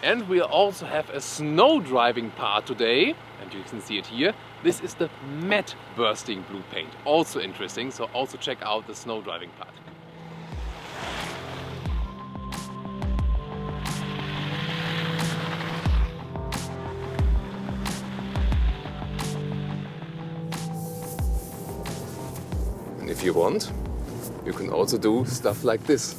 And we also have a snow driving part today, and you can see it here. This is the matte bursting blue paint, also interesting, so also check out the snow driving part. And if you want, you can also do stuff like this.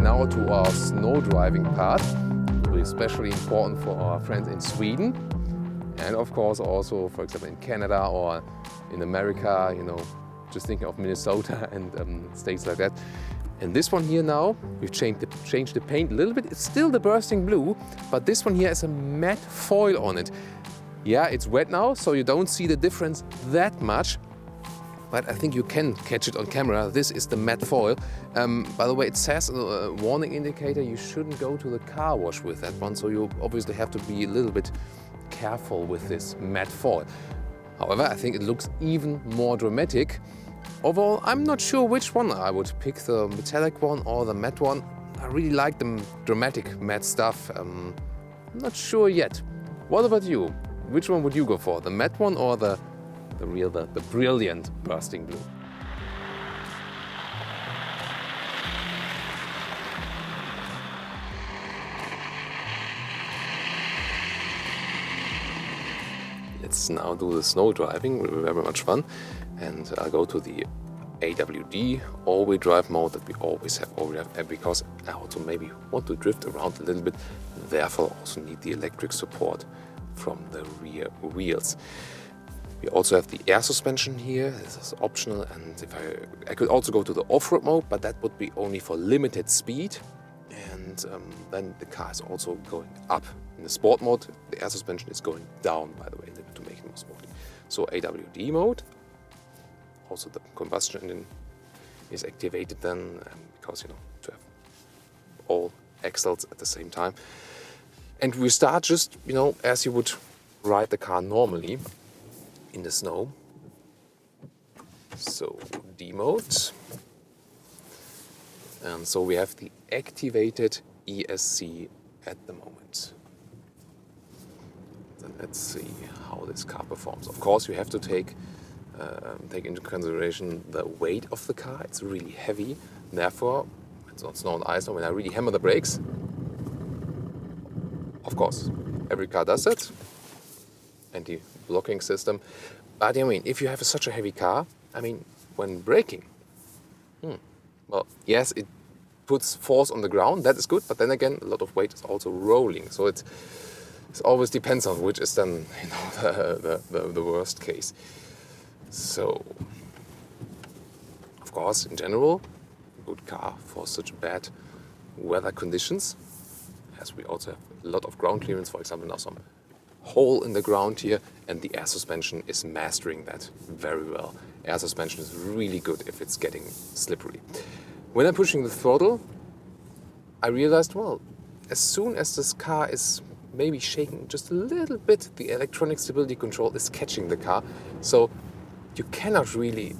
Now to our snow driving part. It will be especially important for our friends in Sweden and of course also, for example, in Canada or in America, you know, just thinking of Minnesota and states like that. And this one here now, we've changed the paint a little bit. It's still the bursting blue, but this one here has a matte foil on it. Yeah, it's wet now, so you don't see the difference that much. But I think you can catch it on camera. This is the matte foil. By the way, it says a warning indicator you shouldn't go to the car wash with that one, so you obviously have to be a little bit careful with this matte foil. However, I think it looks even more dramatic. Overall, I'm not sure which one I would pick, the metallic one or the matte one. I really like the dramatic matte stuff. I'm not sure yet. What about you? Which one would you go for, the matte one or the brilliant bursting blue? Let's now do the snow driving. It will be very much fun. And I'll go to the AWD all-wheel drive mode that we always have all-wheel drive, because I also maybe want to drift around a little bit. Therefore, also need the electric support from the rear wheels. We also have the air suspension here. This is optional, and if I could also go to the off-road mode, but that would be only for limited speed. And then the car is also going up. In the sport mode, the air suspension is going down, by the way, to make it more sporty. So AWD mode, also the combustion engine is activated then, because, you know, to have all axles at the same time. And we start just, you know, as you would ride the car normally in the snow. So D mode. And so we have the activated ESC at the moment. Then let's see how this car performs. Of course, you have to take into consideration the weight of the car. It's really heavy. Therefore, it's not snow and ice. So when I really hammer the brakes, of course, every car does it. Anti-blocking system. But I mean, if you have such a heavy car, I mean, when braking, well, yes, it puts force on the ground, that is good, but then again, a lot of weight is also rolling. So it always depends on which is then, you know, the worst case. So, of course, in general, a good car for such bad weather conditions, as we also have a lot of ground clearance, for example, now some hole in the ground here, and the air suspension is mastering that very well. Air suspension is really good if it's getting slippery. When I'm pushing the throttle, I realized, well, as soon as this car is maybe shaking just a little bit, the electronic stability control is catching the car. So you cannot really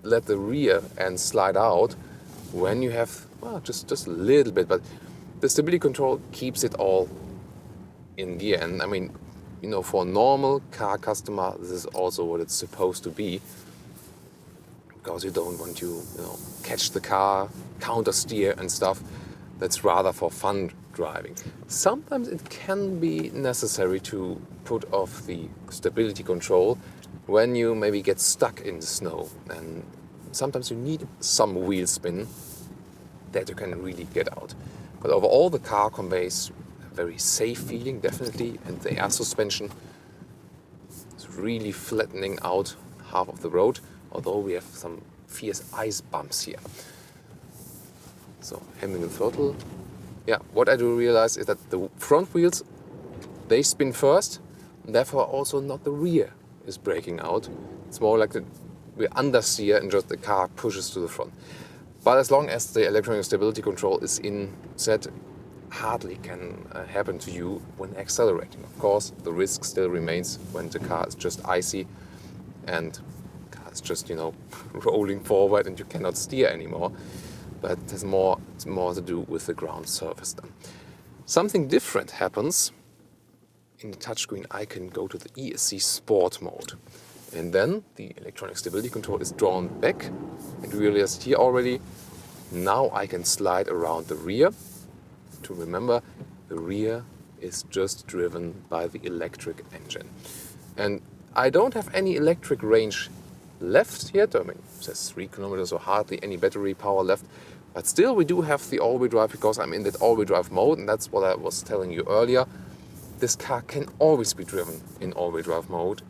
let the rear end slide out when you have, well, just a little bit, but the stability control keeps it all in the end. I mean, you know, for a normal car customer, this is also what it's supposed to be, because you don't want to, you know, catch the car, counter steer and stuff. That's rather for fun driving. Sometimes it can be necessary to put off the stability control when you maybe get stuck in the snow, and sometimes you need some wheel spin that you can really get out. But overall, the car conveys very safe feeling, definitely, and the air suspension is really flattening out half of the road, although we have some fierce ice bumps here. So hemming the throttle. Yeah, what I do realize is that the front wheels, they spin first, and therefore also not the rear is braking out. It's more like we understeer and just the car pushes to the front. But as long as the electronic stability control is in set, hardly can happen to you when accelerating. Of course, the risk still remains when the car is just icy and the car is just, rolling forward and you cannot steer anymore. But it's more to do with the ground surface then. Something different happens. In the touchscreen, I can go to the ESC Sport mode. And then the electronic stability control is drawn back. And you realize here already, now I can slide around the rear. To remember, the rear is just driven by the electric engine. And I don't have any electric range left yet. I mean, it says 3 kilometers, so hardly any battery power left. But still, we do have the all-wheel drive because I'm in that all-wheel drive mode, and that's what I was telling you earlier. This car can always be driven in all-wheel drive mode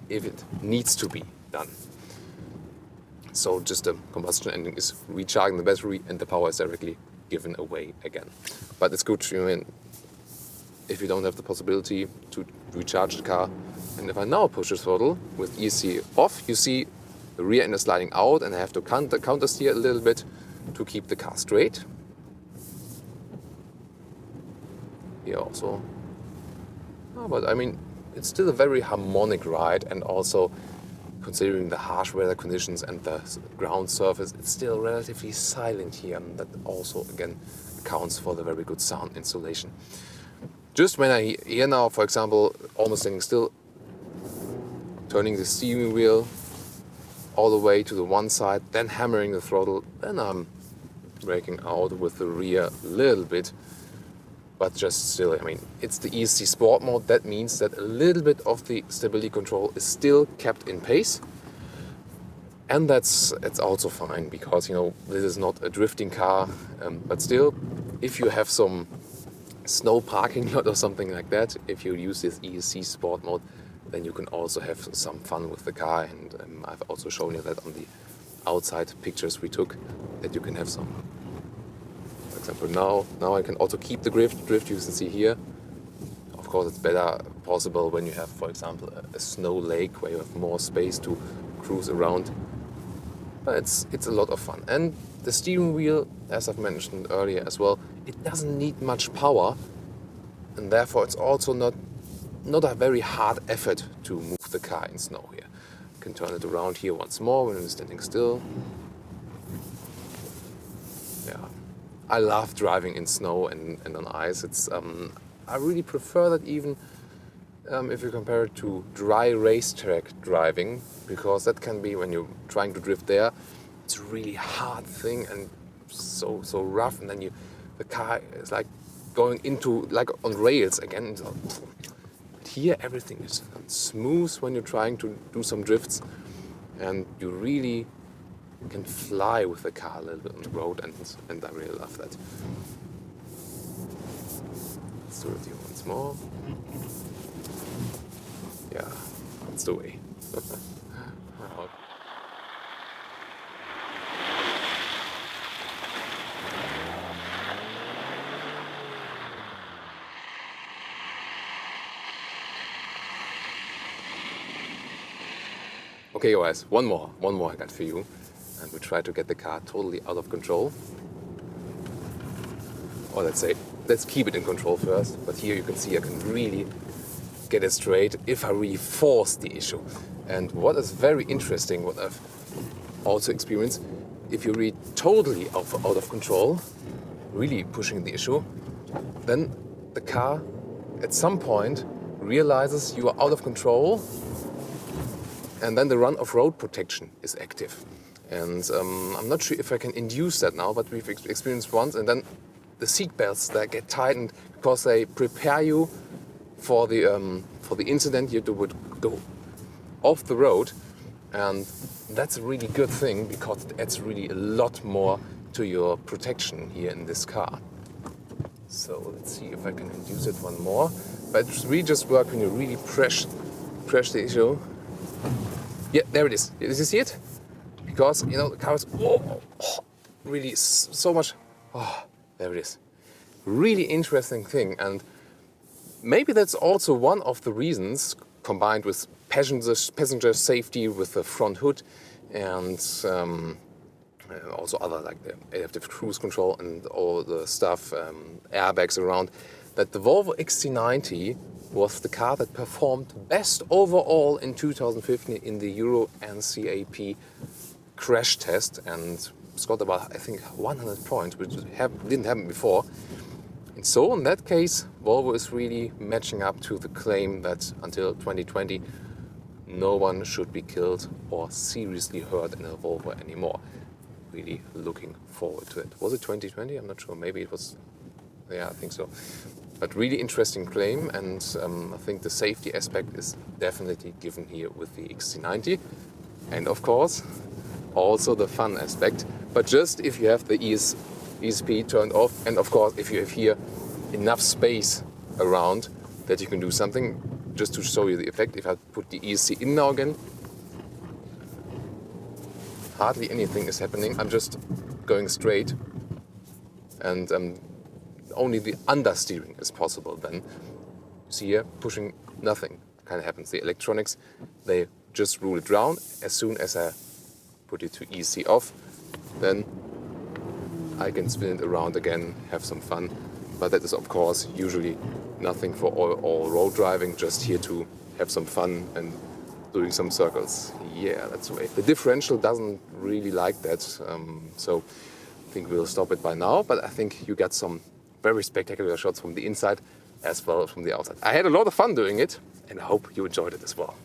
if it needs to be done. So just the combustion engine is recharging the battery and the power is directly given away again. But it's good if you don't have the possibility to recharge the car. And if I now push the throttle with ESC off, you see the rear end is sliding out and I have to counter steer a little bit to keep the car straight. Here also. But I mean, it's still a very harmonic ride, and also considering the harsh weather conditions and the ground surface, it's still relatively silent here, and that also again accounts for the very good sound insulation. Just when I hear now, for example, almost standing still, turning the steering wheel all the way to the one side, then hammering the throttle, then I'm braking out with the rear a little bit. But just still, I mean, it's the ESC Sport mode. That means that a little bit of the stability control is still kept in pace. And it's also fine because, this is not a drifting car. But still, if you have some snow parking lot or something like that, if you use this ESC Sport mode, then you can also have some fun with the car. And I've also shown you that on the outside pictures we took, that you can have some. For example, now I can also keep the drift you can see here. Of course, it's better possible when you have, for example, a snow lake where you have more space to cruise around. But it's a lot of fun. And the steering wheel, as I've mentioned earlier as well, it doesn't need much power, and therefore it's also not a very hard effort to move the car in snow here. You can turn it around here once more when you're standing still. Yeah. I love driving in snow and on ice. I really prefer that even if you compare it to dry racetrack driving, because that can be, when you're trying to drift there, it's a really hard thing and so rough, and then the car is like going into, like on rails again. But here everything is smooth when you're trying to do some drifts, and you really can fly with the car a little bit on the road, and I really love that. Let's do it here once more. Yeah, that's the way. Okay guys, one more I got for you. And we try to get the car totally out of control. Or let's keep it in control first. But here you can see I can really get it straight if I really force the issue. And what is very interesting, what I've also experienced, if you're really totally out of control, really pushing the issue, then the car at some point realizes you are out of control, and then the run of road protection is active. And I'm not sure if I can induce that now, but we've experienced once, and then the seat belts, they get tightened because they prepare you for the incident you would go off the road. And that's a really good thing because it adds really a lot more to your protection here in this car. So let's see if I can induce it one more. But it really just works when you really press the issue. Yeah, there it is. Did you see it? Because, you know, the car is really so much. Oh, there it is. Really interesting thing. And maybe that's also one of the reasons, combined with passenger safety with the front hood and also other like the adaptive cruise control and all the stuff, airbags around, that the Volvo XC90 was the car that performed best overall in 2015 in the Euro NCAP crash test, and it's got about, I think, 100 points, which didn't happen before. And so in that case, Volvo is really matching up to the claim that until 2020 no one should be killed or seriously hurt in a Volvo anymore. Really looking forward to it. Was it 2020? I'm not sure. Maybe it was. Yeah, I think so. But really interesting claim, and I think the safety aspect is definitely given here with the XC90. And of course, also the fun aspect. But just if you have the ESP turned off, and of course if you have here enough space around that you can do something. Just to show you the effect, if I put the ESC in now again, hardly anything is happening. I'm just going straight, and only the understeering is possible then. See here, pushing, nothing kind of happens. The electronics, they just rule it down. As soon as I put it to ESC off, then I can spin it around again, have some fun. But that is of course usually nothing for all road driving, just here to have some fun and doing some circles. Yeah, that's the way. The differential doesn't really like that, so I think we'll stop it by now. But I think you got some very spectacular shots from the inside as well as from the outside. I had a lot of fun doing it, and I hope you enjoyed it as well.